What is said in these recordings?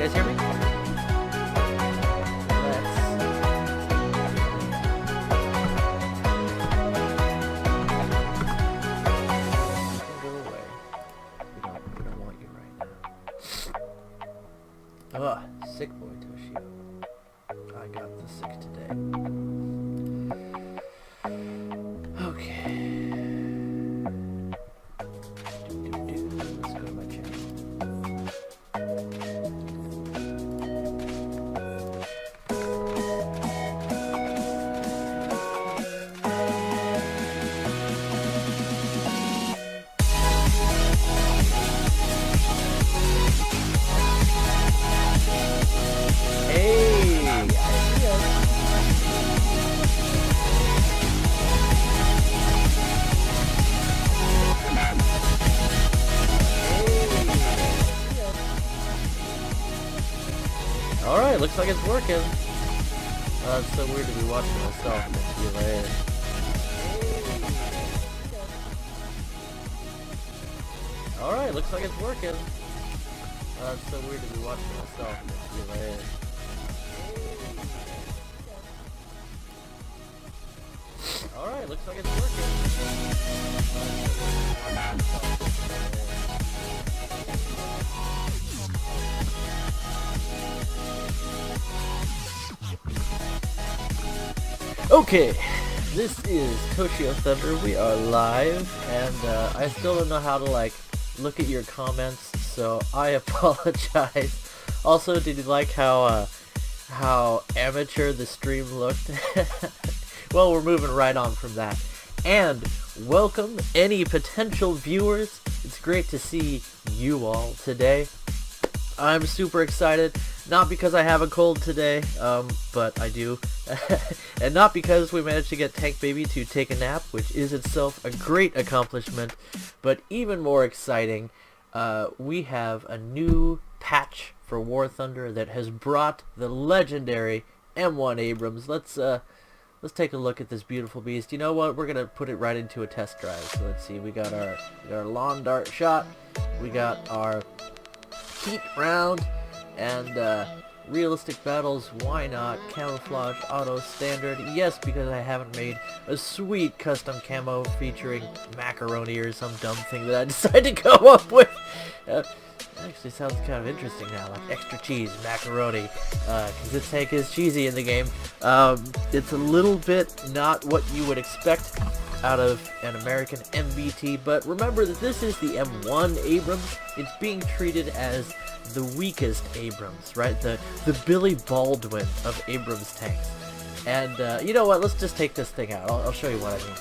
guys hear me? Go away. We don't want you right now. Ugh, sick boy Toshio. I got the sick today. Okay. Let's go to my channel. Alright, looks like it's working. It's so weird to be watching myself and see later. Alright, looks like it's working. It's so weird to be watching myself and see later. Alright, looks like it's working. Okay, this is Toshio Thunder. We are live, and I still don't know how to look at your comments, so I apologize. Also, did you like how amateur the stream looked? Well, we're moving right on from that. And welcome any potential viewers. It's great to see you all today. I'm super excited, not because I have a cold today, but I do, and not because we managed to get Tank Baby to take a nap, which is itself a great accomplishment, but even more exciting, we have a new patch for War Thunder that has brought the legendary M1 Abrams. Let's take a look at this beautiful beast. You know what? We're gonna put it right into a test drive. So let's see. We got our lawn dart shot. We got our heat round, and realistic battles, why not? Camouflage, auto, standard, yes, because I haven't made a sweet custom camo featuring macaroni or some dumb thing that I decided to come up with. Actually sounds kind of interesting now, like extra cheese, macaroni, because this tank is cheesy in the game. It's a little bit not what you would expect out of an American MBT, but remember that this is the M1 Abrams. It's being treated as the weakest Abrams, right? The Billy Baldwin of Abrams tanks. And you know what? Let's just take this thing out. I'll show you what I mean.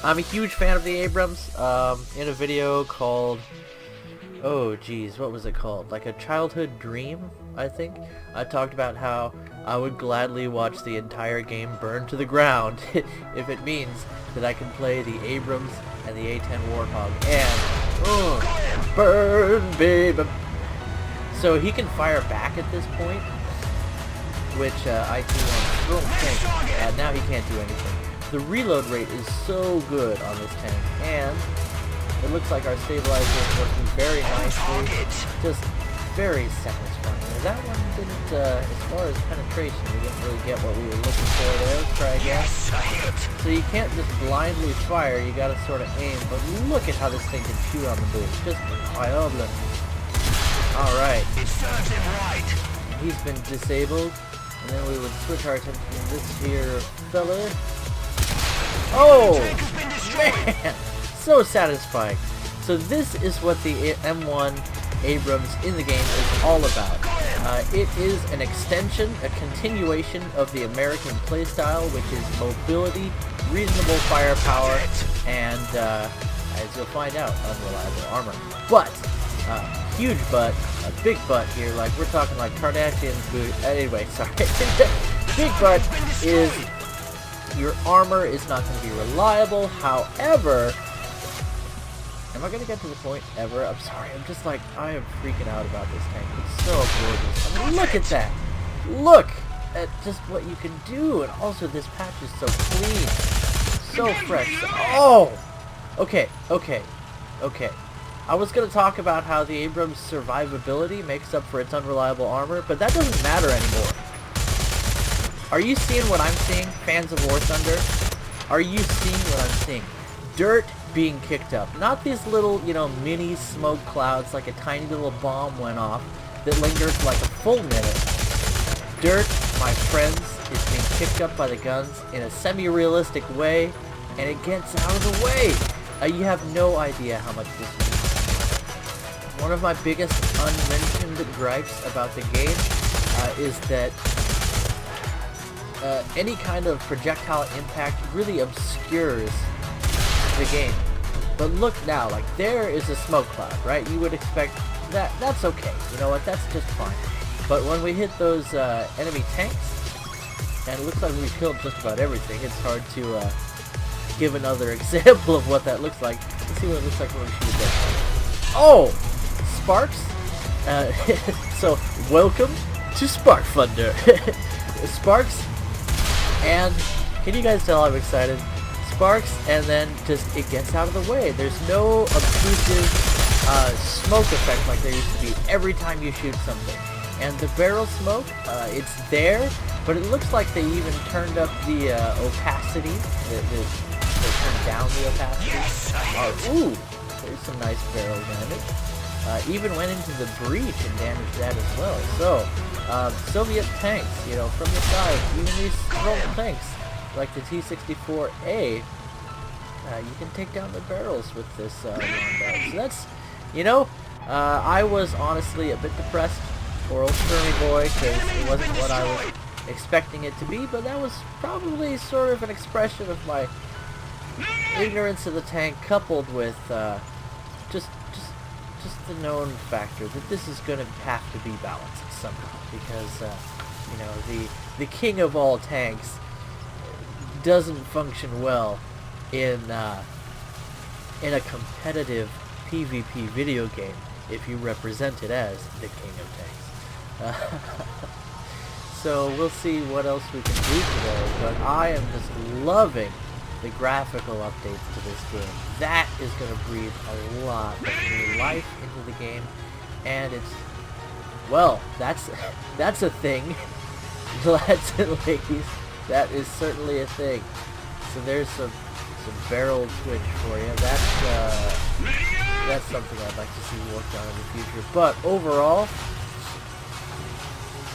I'm a huge fan of the Abrams. In a video called, oh geez, what was it called? Like a childhood dream, I think. I talked about how I would gladly watch the entire game burn to the ground if it means that I can play the Abrams and the A10 Warthog and burn, baby. So he can fire back at this point, which IT1 can't. Now he can't do anything. The reload rate is so good on this tank, and it looks like our stabilizer is working very nicely. Just very satisfying. That one didn't, as far as penetration, we didn't really get what we were looking for there. Let's try again. So you can't just blindly fire, you gotta sort of aim, but look at how this thing can shoot on the move. Just incredible. Alright. He's been disabled, and then we would switch our attention to this here fella. Oh! Man! So satisfying. So this is what the M1 Abrams in the game is all about. It is an extension, a continuation of the American playstyle, which is mobility, reasonable firepower, and, as you'll find out, unreliable armor. But, huge butt, a big butt here, like we're talking like Kardashian's boot. Anyway, sorry. Big butt is your armor is not going to be reliable. However, am I going to get to the point ever? I'm sorry. I'm just like, I am freaking out about this tank. It's so gorgeous. I mean, look at that. Look at just what you can do. And also, this patch is so clean. So fresh. Oh! Okay. I was going to talk about how the Abrams survivability makes up for its unreliable armor, but that doesn't matter anymore. Are you seeing what I'm seeing, fans of War Thunder? Are you seeing what I'm seeing? Dirt being kicked up. Not these little, mini smoke clouds like a tiny little bomb went off that lingered for like a full minute. Dirt, my friends, is being kicked up by the guns in a semi-realistic way, and it gets out of the way. You have no idea how much this means. One of my biggest unmentioned gripes about the game is that any kind of projectile impact really obscures the game. But look now, like there is a smoke cloud, right? You would expect that. That's okay. You know what? That's just fine. But when we hit those enemy tanks, and it looks like we killed just about everything, it's hard to give another example of what that looks like. Let's see what it looks like when we shoot it. Oh! Sparks? So, welcome to Spark Thunder. Sparks, and can you guys tell I'm excited? Sparks, and then just it gets out of the way. There's no obtrusive smoke effect like there used to be every time you shoot something. And the barrel smoke, it's there, but it looks like they even turned up the opacity. They turned down the opacity. Ooh, there's some nice barrel damage. Even went into the breach and damaged that as well. So, Soviet tanks, from the side, even these small tanks, like the T-64A, you can take down the barrels with this round. So that's, I was honestly a bit depressed for old Sturmy Boy, because it wasn't what I was expecting it to be, but that was probably sort of an expression of my ignorance of the tank, coupled with just the known factor that this is going to have to be balanced somehow, because the king of all tanks doesn't function well in a competitive PvP video game if you represent it as the king of tanks. So we'll see what else we can do today, but I am just loving the graphical updates to this game. That is going to breathe a lot of new life into the game, and it's, well, that's a thing. Lads and ladies, that is certainly a thing. So there's some barrel twitch for you. That's something I'd like to see worked on in the future. But overall,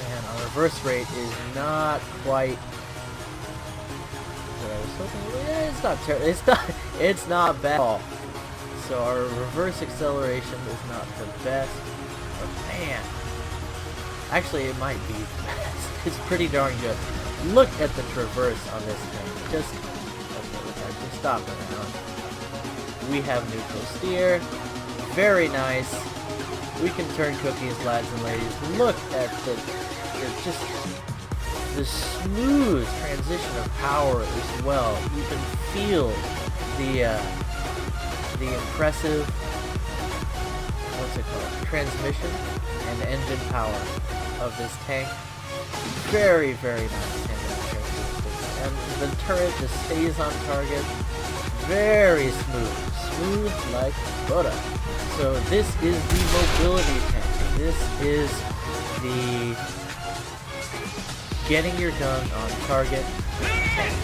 man, our reverse rate is not quite what I was hoping. It's not terrible. It's not bad at all. So our reverse acceleration is not the best. But man, actually it might be the best. It's pretty darn good. Look at the traverse on this thing. Just stop it now. We have neutral steer. Very nice. We can turn cookies, lads and ladies. Look at the smooth transition of power as well. You can feel the impressive, transmission and engine power of this tank. Very, very nice handling characteristics. And the turret just stays on target. Very smooth. Smooth like butter. So this is the mobility tank. This is the getting your gun on target tank.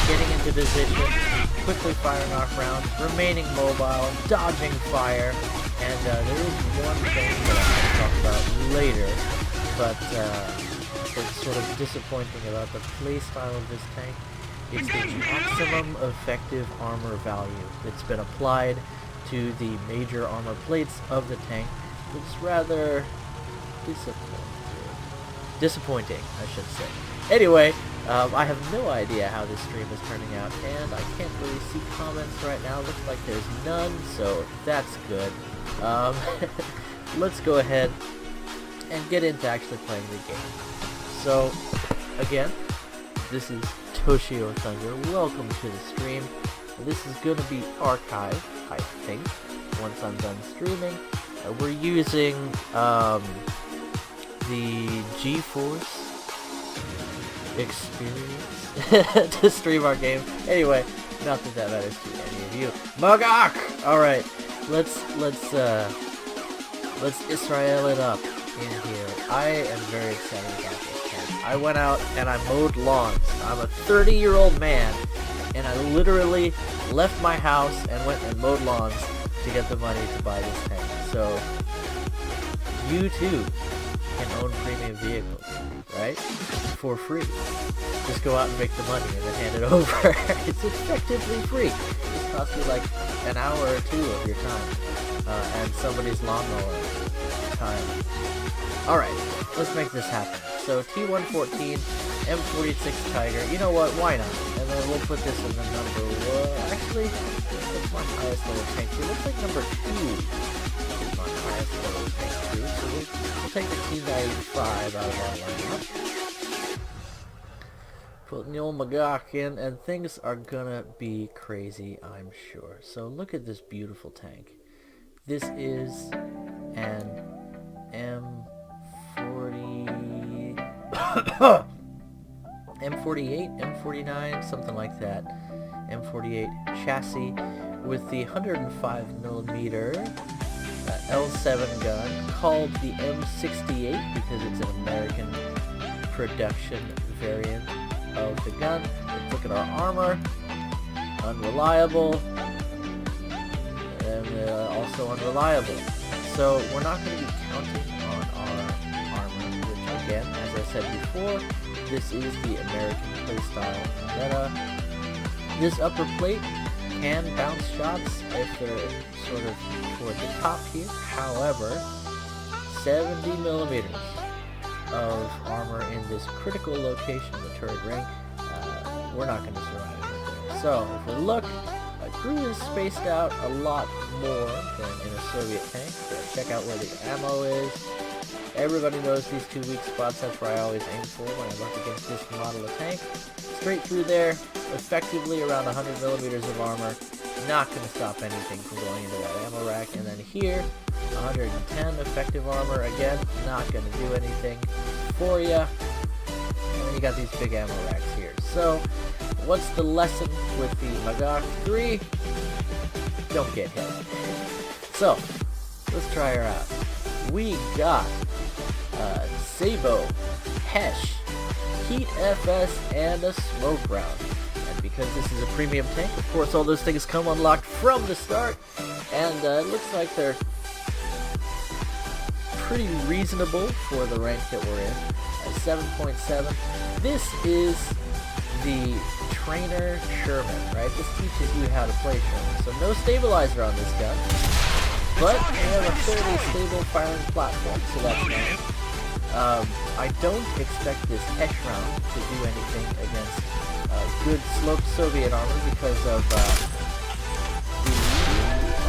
Getting into position, quickly firing off rounds, remaining mobile, dodging fire, and there is one thing that I'm going to talk about later, but it's sort of disappointing about the playstyle of this tank. It's the maximum effective armor value that's been applied to the major armor plates of the tank. It's rather disappointing, I should say. Anyway, I have no idea how this stream is turning out, and I can't really see comments right now. Looks like there's none, so that's good. Let's go ahead and get into actually playing the game. So, again, this is Toshio Thunder. Welcome to the stream. This is going to be archived, I think, once I'm done streaming. We're using the GeForce experience to stream our game. Anyway, not that that matters to any of you. Magok! Alright, let's Israel it up in here. I am very excited about this tank. I went out and I mowed lawns. I'm a 30-year-old man, and I literally left my house and went and mowed lawns to get the money to buy this tank. So you too can own premium vehicles, right? For free. Just go out and make the money and then hand it over. It's effectively free. It costs you like an hour or two of your time and somebody's lawnmower time. Alright, let's make this happen. So T114, M46 Tiger, you know what, why not? And then we'll put this in the number, actually, that's my highest level tank too. Looks like number 2 is my highest level tank too. So we'll take the T95 out of that lineup. Put the old Magak in, and things are gonna be crazy, I'm sure. So look at this beautiful tank. This is an M48, M49, something like that. M48 chassis with the 105mm L7 gun, called the M68 because it's an American production variant of the gun. Let's look at our armor. Unreliable, and also unreliable. So we're not going to be counting on our armor, which again, as I said before, this is the American playstyle meta. This upper plate can bounce shots if they're sort of toward the top here. However, 70mm of armor in this critical location, the turret ring, we're not going to survive it there. So if we look, my crew is spaced out a lot more than in a Soviet tank. Check out where the ammo is. Everybody knows these 2 weak spots. That's where I always aim for when I'm up against this model of tank. Straight through there, effectively around 100mm of armor. Not going to stop anything from going into that ammo rack. And then here, 110 effective armor. Again, not going to do anything for you. And then you got these big ammo racks here. So, what's the lesson with the Magak 3? Don't get hit. So, let's try her out. We got Sabo, Hesh, Heat FS, and a smoke round. And because this is a premium tank, of course all those things come unlocked from the start. And it looks like they're pretty reasonable for the rank that we're in. 7.7. This is the Trainer Sherman, right? This teaches you how to play Sherman. So no stabilizer on this gun. But we have a fairly stable firing platform, so that's nice. I don't expect this Hesh round to do anything against good sloped Soviet armor because of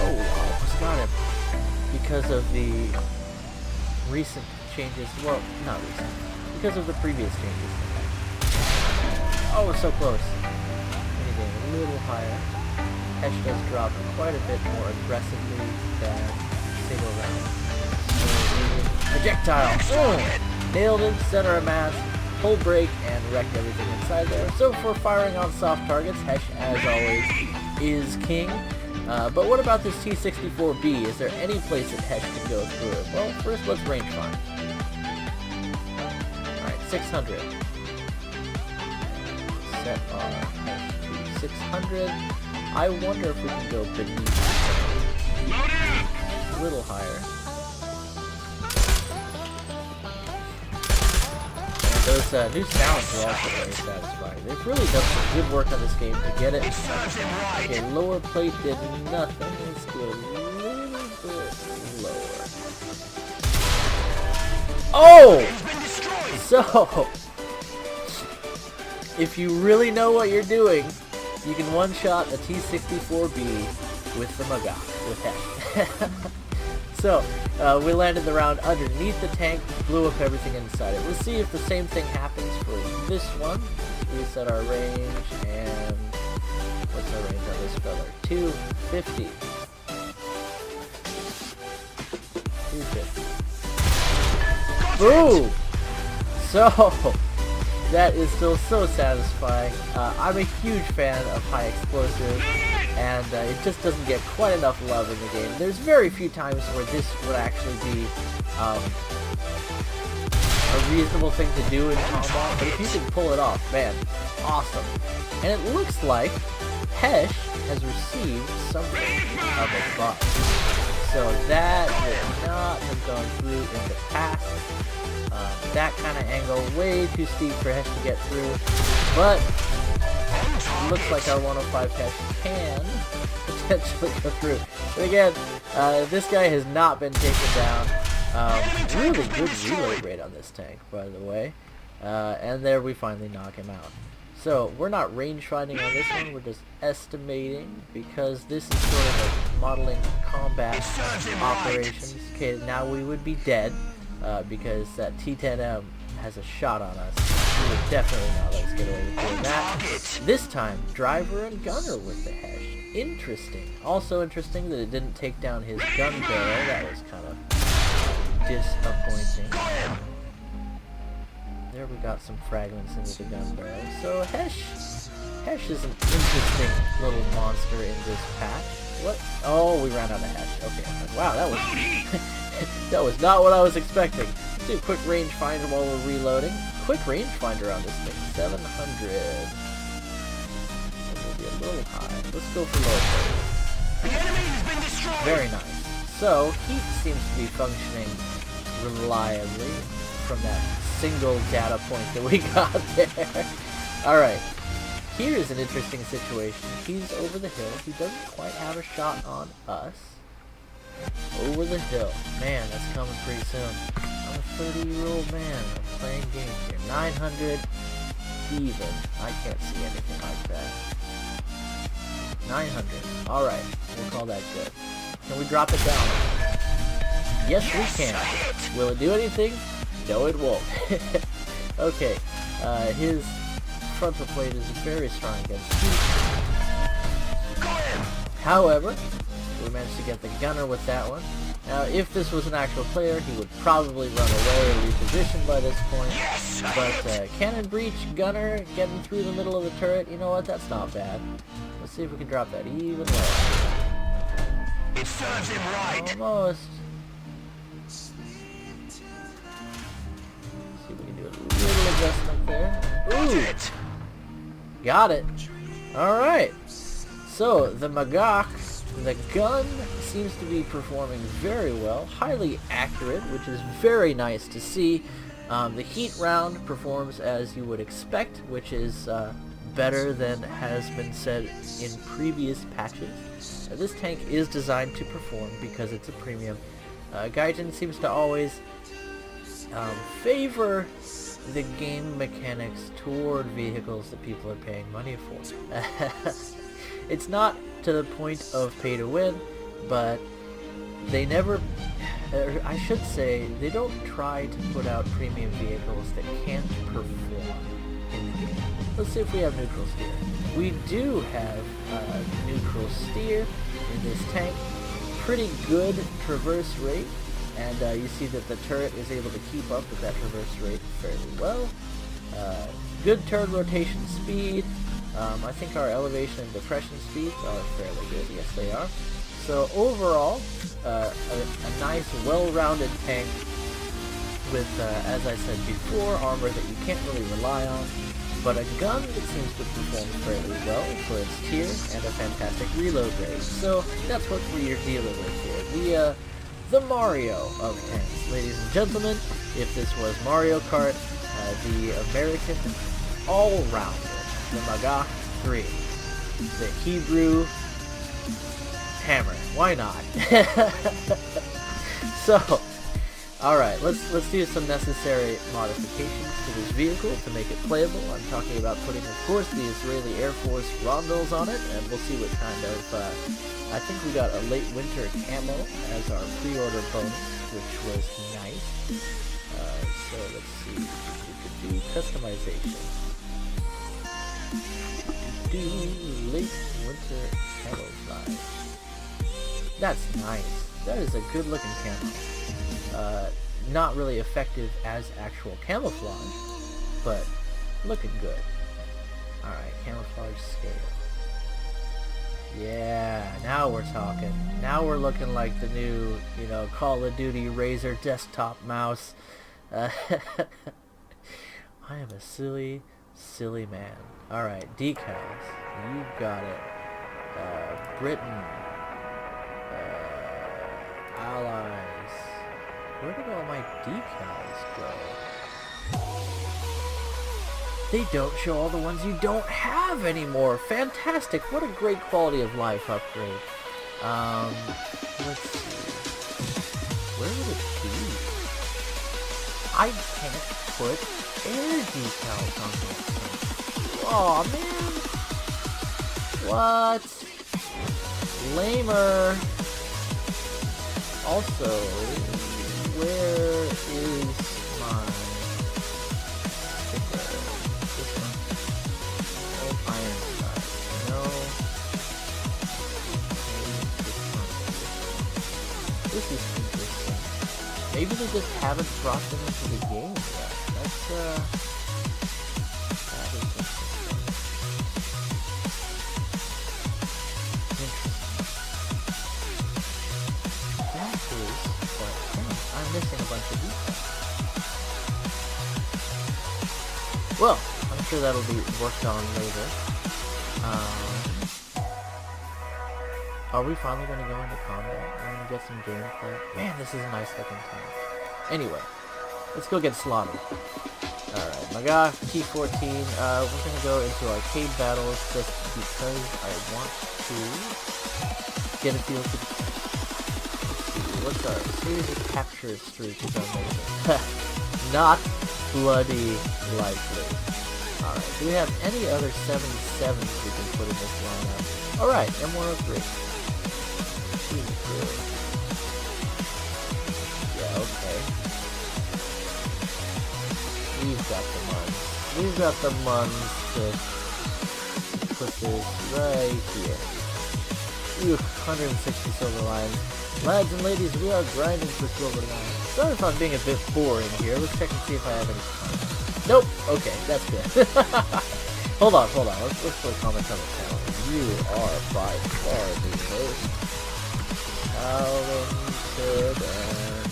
almost got him. Because of the recent changes, well, not recent, because of the previous changes. Oh, we're so close. Anything a little higher. Hesh does drop quite a bit more aggressively than single round. Projectile! Oh! Nailed him, center of mass, full break, and wrecked everything inside there. So for firing on soft targets, Hesh, as always, is king. But what about this T-64B? Is there any place that Hesh can go through it? Well, first let's range find. Alright, 600. Set our Hesh to 600. I wonder if we can go beneath. A little higher. And those new sounds are also very satisfying. They've really done some good work on this game to get it. Okay, lower plate did nothing. Let's go a little bit lower. Oh! So, if you really know what you're doing, you can one-shot a T-64B with the Magak, with Hesh. So, we landed the round underneath the tank, blew up everything inside it. Let's see if the same thing happens for this one. Reset our range, and what's our range on this fella? 250. 250. Boom! So, that is still so satisfying. I'm a huge fan of high explosive and it just doesn't get quite enough love in the game. There's very few times where this would actually be a reasonable thing to do in combat, but if you can pull it off, man, awesome. And it looks like Hesh has received something of a buff. So that would not have gone through in the past. That kind of angle, way too steep for Hesh to get through, but it looks like our 105 Hesh can potentially go through. But again, this guy has not been taken down. Really good reload rate on this tank, by the way. And there we finally knock him out. So, we're not range finding on this one, we're just estimating, because this is sort of a modeling combat operations. Okay, now we would be dead, because that T10M has a shot on us. He would definitely not let us get away with doing that. This time, driver and gunner with the Hesh. Interesting. Also interesting that it didn't take down his gun barrel. That was kind of disappointing. There we got some fragments into the gun barrel. So Hesh is an interesting little monster in this patch. What? Oh, we ran out of Hesh. Okay. Wow, that was that was not what I was expecting. Let's do a quick rangefinder while we're reloading. Quick rangefinder on this thing. 700. That will be a little high. Let's go for low. The enemy has been destroyed. Very nice. So heat seems to be functioning reliably from that single data point that we got there. Alright, here's an interesting situation. He's over the hill. He doesn't quite have a shot on us. Over the hill. Man, that's coming pretty soon. I'm a 30-year-old man. I'm playing games here. 900 even. I can't see anything like that. 900. Alright, we'll call that good. Can we drop it down? Yes, we can. Will it do anything? No, it won't. Okay, his frontal plate is very strong against heat. However, we managed to get the gunner with that one. Now, if this was an actual player, he would probably run away or reposition by this point. But cannon breach, gunner, getting through the middle of the turret, you know what? That's not bad. Let's see if we can drop that even lower. It serves him right. Almost. Little adjustment there. Ooh! Got it. Alright. So, the Magach, the gun seems to be performing very well. Highly accurate, which is very nice to see. The heat round performs as you would expect, which is better than has been said in previous patches. This tank is designed to perform because it's a premium. Gaijin seems to always favor the game mechanics toward vehicles that people are paying money for. It's not to the point of pay to win, but they never, I should say, they don't try to put out premium vehicles that can't perform in the game. Let's see if we have neutral steer. We do have neutral steer in this tank. Pretty good traverse rate. And you see that the turret is able to keep up with that traverse rate fairly well. Good turret rotation speed. I think our elevation and depression speeds are fairly good. Yes, they are. So overall, a nice, well-rounded tank with, as I said before, armor that you can't really rely on, but a gun that seems to perform fairly well for its tier and a fantastic reload rate. So that's what we're dealing with here. The Mario of tanks. Ladies and gentlemen, if this was Mario Kart, the American all-rounder, the Magach 3, the Hebrew hammer. Why not? So, alright, let's do some necessary modifications to this vehicle to make it playable. I'm talking about putting, of course, the Israeli Air Force rondels on it, and we'll see what kind of, I think we got a late winter camo as our pre-order bonus, which was nice. So let's see, we could do customization. Do late winter camouflage. That's nice. That is a good looking camo. Not really effective as actual camouflage, but looking good. Alright, camouflage scale. Yeah, now we're talking. Now we're looking like the new, Call of Duty Razer desktop mouse. I am a silly, silly man. Alright, decals. You got it. Britain. Allies. Where did all my decals go? They don't show all the ones you don't have anymore. Fantastic. What a great quality of life upgrade. Let's see. Where would it be? I can't put air decals on this thing. Aw, man. What? Lamer. Also, where is my sticker? This one. Oh, iron side. No. This is interesting. Maybe they just haven't brought them into the game yet. That's, that is interesting. That is what I'm missing a bunch of details. Well, I'm sure that'll be worked on later. Are we finally going to go into combat? I'm going to get some gameplay. Man, this is a nice looking tank. Anyway, let's go get slaughtered. Alright, my guy, T14. We're going to go into arcade battles just because I want to get a feel for the tank. Let's see, what's our series of capture streak is our measure? Not bloody likely. Alright, do we have any other 77s we can put in this lineup? Alright, M103. Yeah, okay. We've got the muns. We've got the muns to put this right here. Ooh, 160 silver lines. Lads and ladies, we are grinding for silver lines. Sorry if I'm being a bit boring here. Let's check and see if I have any comments. Nope. Okay, that's good. Hold on. Let's put comments on the channel. You are by far the most talented and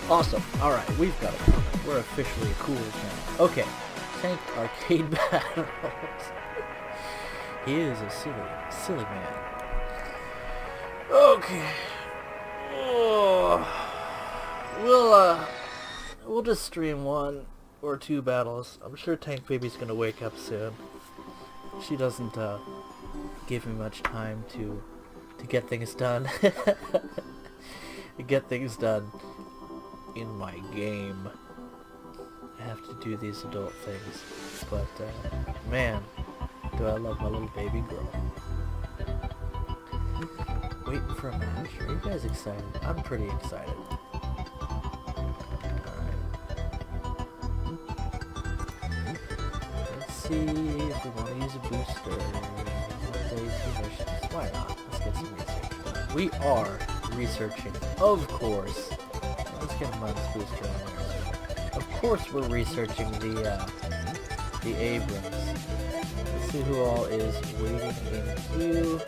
awesome. Alright, we've got a comment. We're officially a cool channel. Okay, tank arcade battles. He is a silly man. Okay. Oh. We'll just stream 1 or 2 battles. I'm sure Tank Baby's gonna wake up soon. She doesn't give me much time to get things done. To get things done in my game. I have to do these adult things. But man, do I love my little baby girl. Waiting for a match. Are you guys excited? I'm pretty excited. Alright. Let's see if we want to use a booster. Why not? Let's get some research done. We are researching, of course. Let's get a Muns booster on there. Of course we're researching the Abrams. Let's see who all is waiting in queue.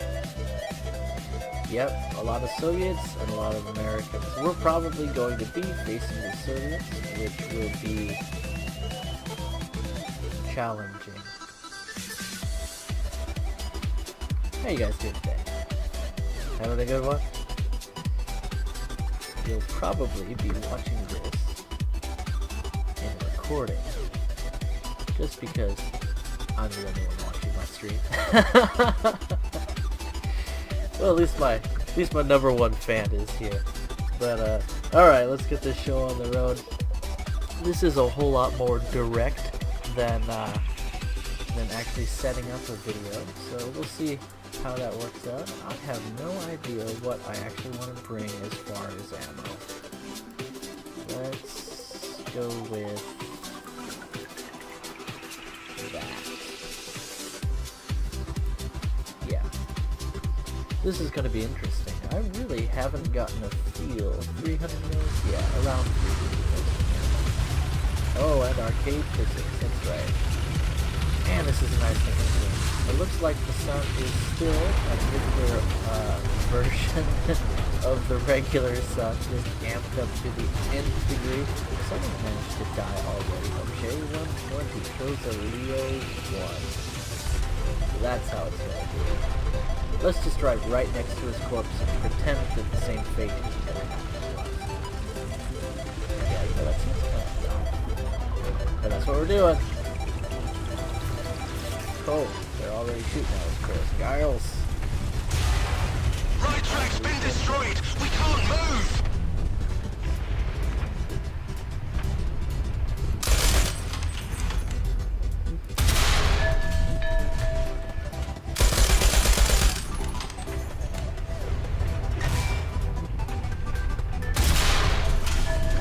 Yep, a lot of Soviets and a lot of Americans. We're probably going to be facing the Soviets, which will be challenging. How you guys doing today? Having a good one? You'll probably be watching this in recording, just because I'm the only one watching my stream. Well, at least my #1 fan is here. But alright, let's get this show on the road. This is a whole lot more direct than actually setting up a video. So we'll see how that works out. I have no idea what I actually want to bring as far as ammo. Let's go with that. This is going to be interesting. I really haven't gotten a feel. 300 mils? Yeah, around 300 mils. Oh, and arcade physics, that's right. And this is a nice looking thing. It looks like the sun is still a nuclear version of the regular sun, just amped up to the nth degree. Someone managed to die already. Okay, 120 shows a Leo 1. That's how it's going to be. Let's just drive right next to his corpse and pretend that the same fate has never happened to us. Yeah, you know, that seems kind of dumb. But that's what we're doing. Cool. They're already shooting at us, Chris. Giles. Right track's been destroyed. We can't move.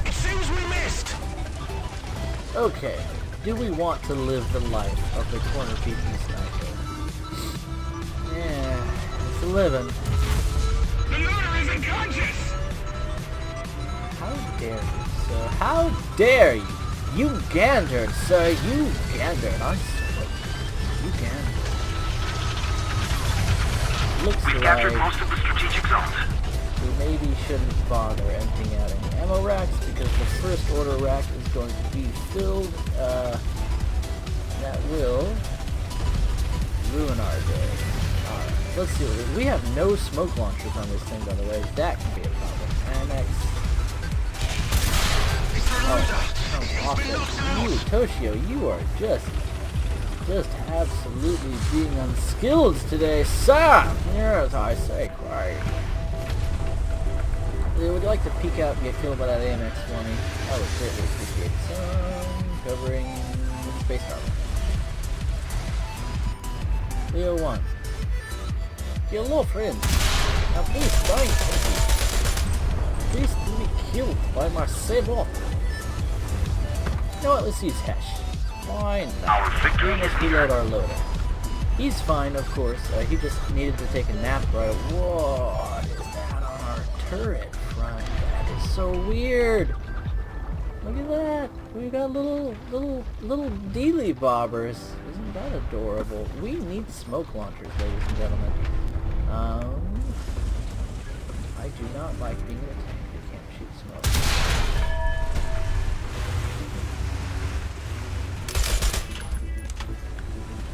It seems we missed. Okay. Do we want to live the life of the corner peeking sniper? Yeah, it's a living. The looter is unconscious. How dare you, sir? How dare you? You gandered, sir. You gandered. I'm sorry. You gandered. Looks We like captured most of the strategic zones. we maybe shouldn't bother emptying out any ammo racks because the first order rack is going to be filled. That will ruin our day. Alright, let's see. We have no smoke launchers on this thing, by the way. That can be a problem. And next. Oh, awful. You, Toshio, you are just absolutely being unskilled today, sir! Yes, I say, quite. Would you like to peek out and get killed by that AMX-20? I would greatly appreciate some covering space armor. Leo 1. Your little friend. Now please don't please be killed by my sable. You know what, let's use Hesh. Why not? We must reload our loader. He's fine, of course. He just needed to take a nap right. What is that on our turret front? That is so weird. Look at that. We got little dealy bobbers. Isn't that adorable? We need smoke launchers, ladies and gentlemen. I do not like being in a tank that can't shoot smoke.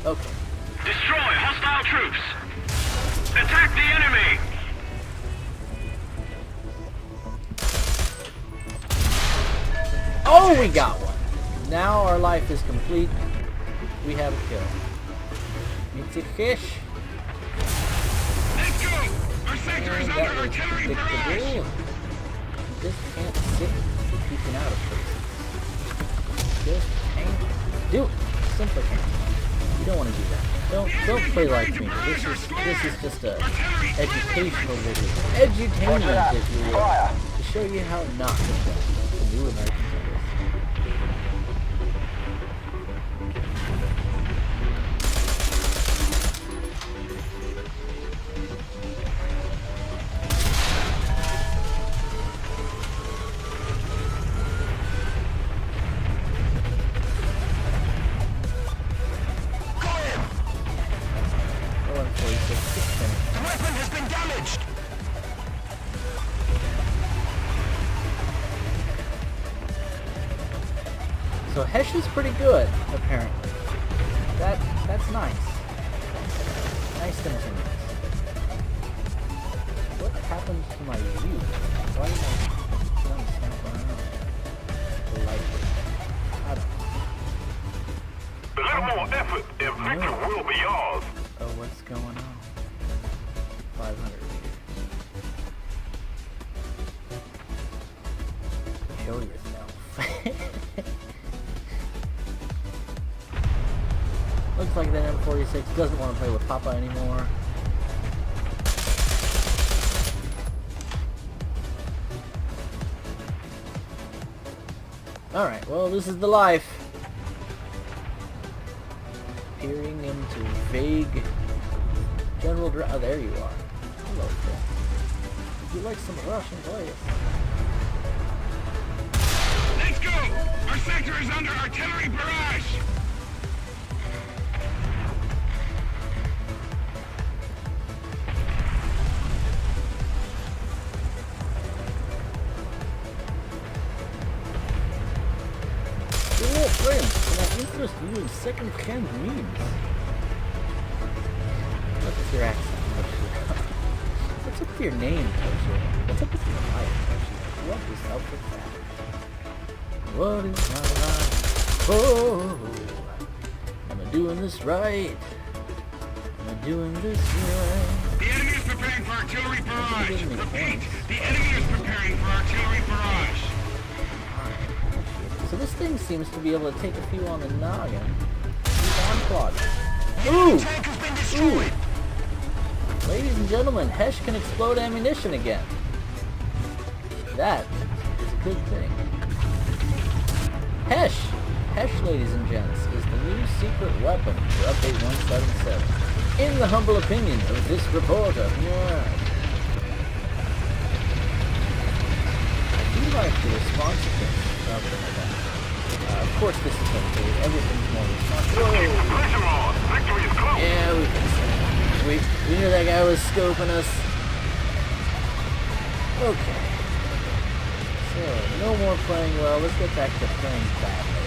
Okay. Destroy hostile troops. Attack the enemy. Oh, we got one. Now our life is complete. We have a kill. Mitzi fish. Let's go. Our sector is under artillery barrage. You just can't sit peeking out of places. Just can't do it. Simply can't. You don't want to do that. Don't play like me. This is just a educational video. Edutainment, if you will. To show you how not to play. The new American Terrorists. The weapon has been damaged. So Hesh is pretty good, apparently. That's nice. Nice things. What happened to my view? Why did I snap around? Lightly. I don't know. A little more effort, and victory will be yours. Oh, what's going on? 500 meters. Show yourself. Looks like that M46 doesn't want to play with Papa anymore. Alright, well, this is the life. Peering into vague general oh, there you are. Hello, friend. Would you like some Russian glaze? Let's go! Our sector is under artillery barrage! Hello, friend. Can I interest you in second-hand memes? What is your accent? What's up with your name, Toshi? What's up with your life, Toshi? What is up with that? What is my life? Oh, am I doing this right? Am I doing this right? The enemy is preparing for artillery barrage! Repeat, Repeat, the enemy is preparing for artillery barrage! So this thing seems to be able to take a few on the noggin. He's unclogged. Ooh! Tank has been Ooh! destroyed! Ladies and gentlemen, Hesh can explode ammunition again. That is a good thing. Hesh! Hesh, ladies and gents, is the new secret weapon for Update 177. In the humble opinion of this reporter. Yeah. I do like the responsiveness of it. Of course this is updated. Everything's more responsive. Pressure on! Victory is close! Yeah, we can say that. We knew that guy was scoping us. Okay. So, no more playing well. Let's get back to playing badly.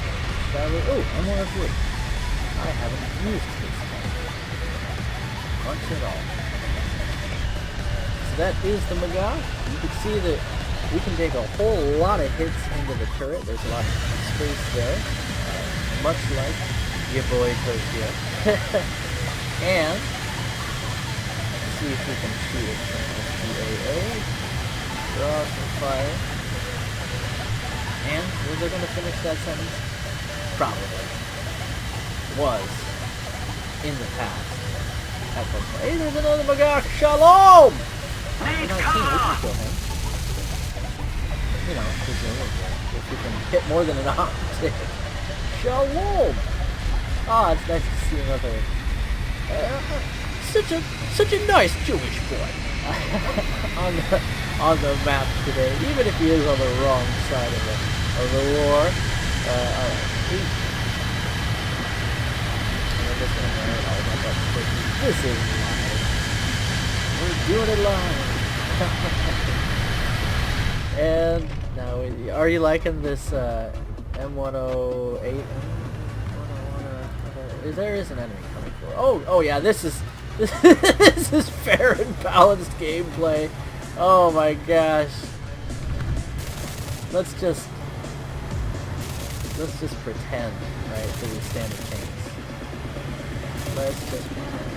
Shall we? Oh, I'm one of wood. I haven't used this thing. Much at all. So that is the Magog. You can see that we can take a whole lot of hits into the turret. There's a lot of space there. Much like your boy Tokyo. And see if we can shoot it from SDAA. Draw some fire. And was I going to finish that sentence? Probably. Was. In the past. At the hey, there's another Magog! Shalom! Need 19, we can kill him. You know, presumably. If we can hit more than an octave. Shalom! Ah, it's nice to see another... such a nice Jewish boy on the map today, even if he is on the wrong side of the war. Alright. We're just gonna narrate all about that quickly. This is live. We're doing it live. And now, are you liking this M108? There is an enemy coming for. Oh yeah, this is fair and balanced gameplay. Oh my gosh. Let's just pretend, right, that we stand a chance. Let's just pretend.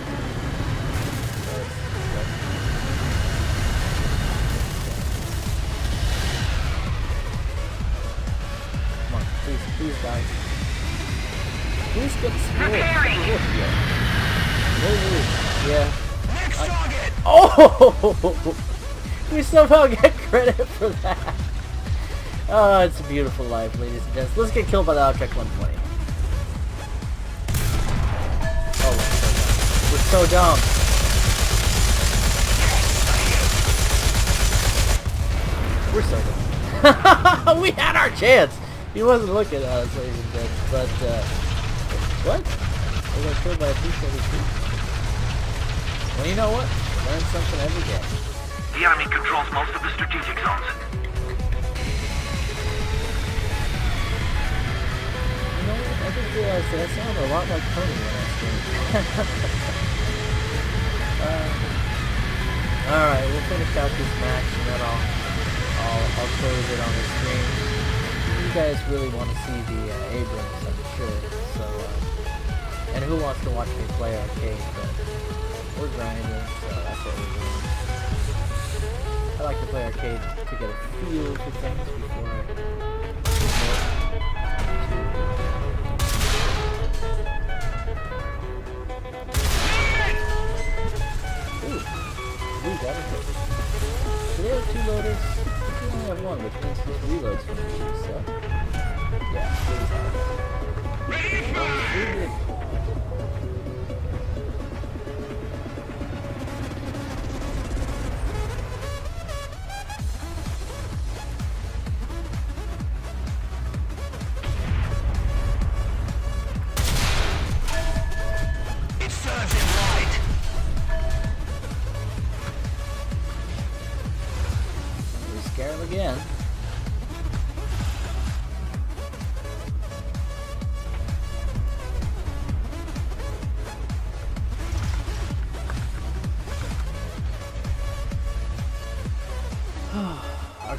Come on, please guys. Please get scored. Yeah. Next target! Oh! We somehow get credit for that. Oh, it's a beautiful life, ladies and gents. Let's get killed by the Object 120. Oh, we're so dumb. We're so dumb. We had our chance. He wasn't looking at us, ladies and gents. But, what? We got killed by a T-42. Well, you know what? Learn something every day. The enemy controls most of the strategic zones. You know what? I just realized that I sound a lot like Tony when I stream. Alright, we'll finish out this match and then I'll close it on the stream. You guys really want to see the Abrams, I'm sure. So, and who wants to watch me play arcade? But we're grinding, so that's what we're doing. I like to play arcade to get a feel for things before I ooh, we got it. Do they have two loaders? We only have one, which means this reloads from each, so yeah, please have it. Ready, fire!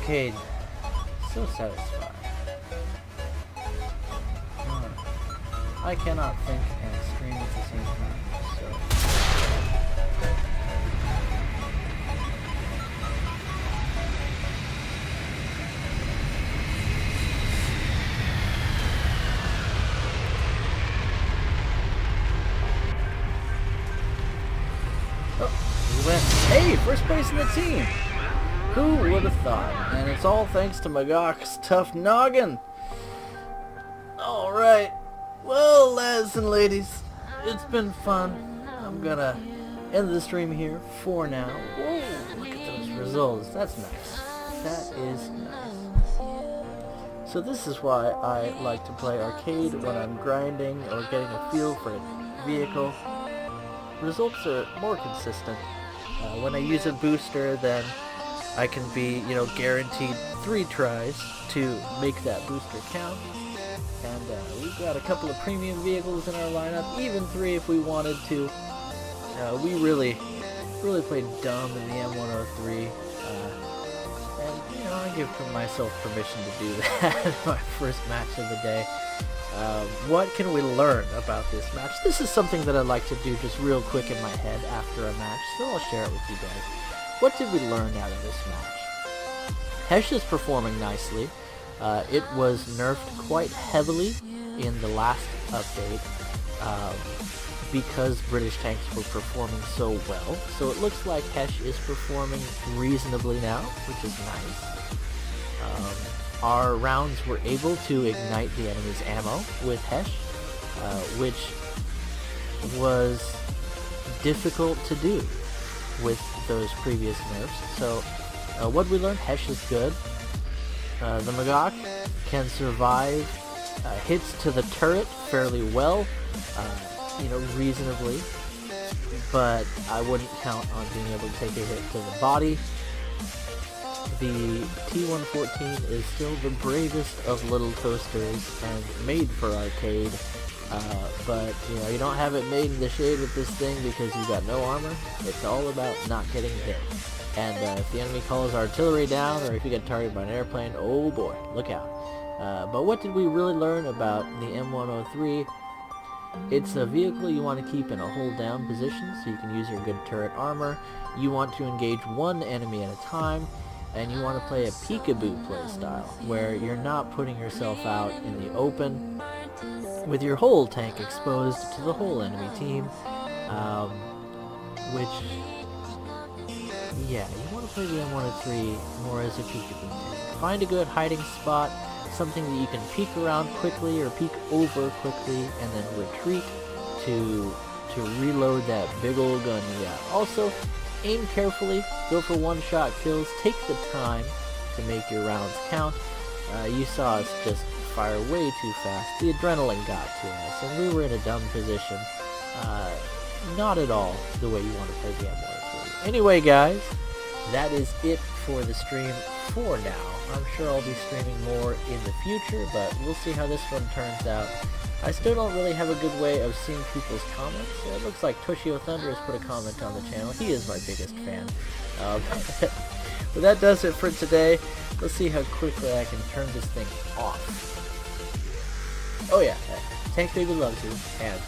arcade. So satisfying. I cannot think and scream at the same time, so... Oh, we went, hey, first place in the team! Who would have thought? And it's all thanks to Magok's tough noggin! Alright, well, lads and ladies, it's been fun. I'm gonna end the stream here for now. Whoa, look at those results. That's nice. That is nice. So this is why I like to play arcade when I'm grinding or getting a feel for a vehicle. Results are more consistent. When I use a booster, then I can be, guaranteed 3 tries to make that booster count. And we've got a couple of premium vehicles in our lineup, even 3 if we wanted to. We really played dumb in the M103. And, I give myself permission to do that in my first match of the day. What can we learn about this match? This is something that I like to do just real quick in my head after a match, so I'll share it with you guys. What did we learn out of this match? Hesh is performing nicely. It was nerfed quite heavily in the last update because British tanks were performing so well. So it looks like Hesh is performing reasonably now, which is nice. Our rounds were able to ignite the enemy's ammo with Hesh, which was difficult to do with those previous nerfs. So what we learned, Hesh is good. The Magok can survive hits to the turret fairly well, reasonably, but I wouldn't count on being able to take a hit to the body. The T114 is still the bravest of little toasters and made for arcade, but you don't have it made in the shade with this thing because you've got no armor. It's all about not getting hit. And if the enemy calls artillery down, or if you get targeted by an airplane, oh boy, look out. But what did we really learn about the M103? It's a vehicle you want to keep in a hold down position so you can use your good turret armor. You want to engage one enemy at a time, and you want to play a peekaboo playstyle, where you're not putting yourself out in the open with your whole tank exposed to the whole enemy team, yeah, you want to play the M103 more as a peekaboo tank. Find a good hiding spot, something that you can peek around quickly or peek over quickly, and then retreat to reload that big old gun you got. Also, aim carefully, go for one-shot kills, take the time to make your rounds count. You saw us just fire way too fast. The adrenaline got to us, and we were in a dumb position. Not at all the way you want to play the M103. Anyway, guys, that is it for the stream for now. I'm sure I'll be streaming more in the future, but we'll see how this one turns out. I still don't really have a good way of seeing people's comments. It looks like Toshio Thunder has put a comment on the channel. He is my biggest fan. But that does it for today. Let's see how quickly I can turn this thing off. Oh yeah, Tank Baby loves you, and